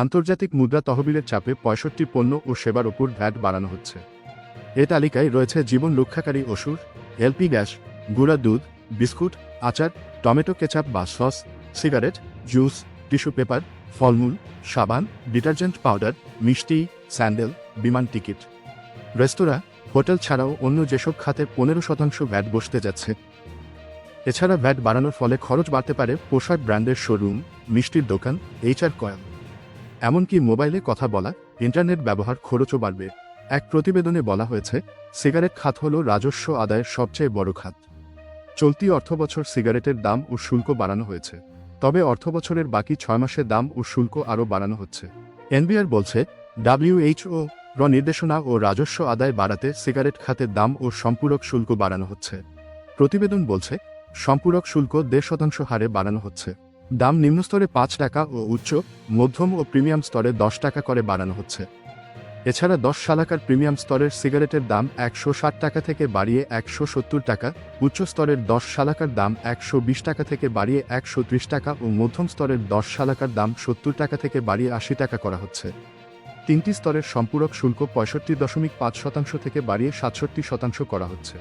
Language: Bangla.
আন্তর্জাতিক মুদ্রা তহবিলের চাপে ৬৫ পণ্য ও সেবার ওপর ভ্যাট বাড়ানো হচ্ছে। এ তালিকায় রয়েছে জীবন রক্ষাকারী ওষুধ, এলপি গ্যাস, গুঁড়া দুধ, বিস্কুট, আচার, টমেটো কেচাপ বা sauce, cigarette, juice, tissue paper, ফলমূল, সাবান, ডিটারজেন্ট পাউডার, মিষ্টি, স্যান্ডেল, বিমান টিকিট। রেস্তোরাঁ, হোটেল ছাড়াও অন্য যেসব খাতে ১৫% ভ্যাট বসতে যাচ্ছে। এছাড়া ভ্যাট বাড়ানোর ফলে খরচ বাড়তে পারে পোশাক ব্র্যান্ডের শোরুম, মিষ্টির দোকান, এইচআর কয়েল, এমনকি মোবাইলে কথা বলা, ইন্টারনেট ব্যবহার খরচও বাড়বে। এক প্রতিবেদনে বলা হয়েছে, সিগারেট খাত হল রাজস্ব আদায়ের সবচেয়ে বড় খাত। চলতি অর্থবছর সিগারেটের দাম ও শুল্ক বাড়ানো হয়েছে, তবে অর্থবছরের বাকি ৬ মাসে দাম ও শুল্ক আরও বাড়ানো হচ্ছে। এনবিআর বলছে, WHO নির্দেশনা ও রাজস্ব আদায় বাড়াতে সিগারেট খাতের দাম ও সম্পূরক শুল্ক বাড়ানো হচ্ছে। প্রতিবেদন বলছে, সম্পূরক শুল্ক ১.৫% হারে বাড়ানো হচ্ছে। দাম নিম্নস্তরে ৫ টাকা ও উচ্চ, মধ্যম ও প্রিমিয়াম স্তরে ১০ টাকা করে বাড়ানো হচ্ছে। এছাড়া ১০ শালাকার প্রিমিয়াম স্তরের সিগারেটের দাম ১৬০ টাকা থেকে বাড়িয়ে ১৭০ টাকা, উচ্চ স্তরের ১০ শালাকার দাম ১২০ টাকা থেকে বাড়িয়ে ১৩০ টাকা ও মধ্যম স্তরের ১০ শালাকার দাম ৭০ টাকা থেকে বাড়িয়ে ৮০ টাকা করা হচ্ছে। ৩টি স্তরের সম্পূরক শুল্ক ৬৫.৫% থেকে বাড়িয়ে ৬৭% করা হচ্ছে।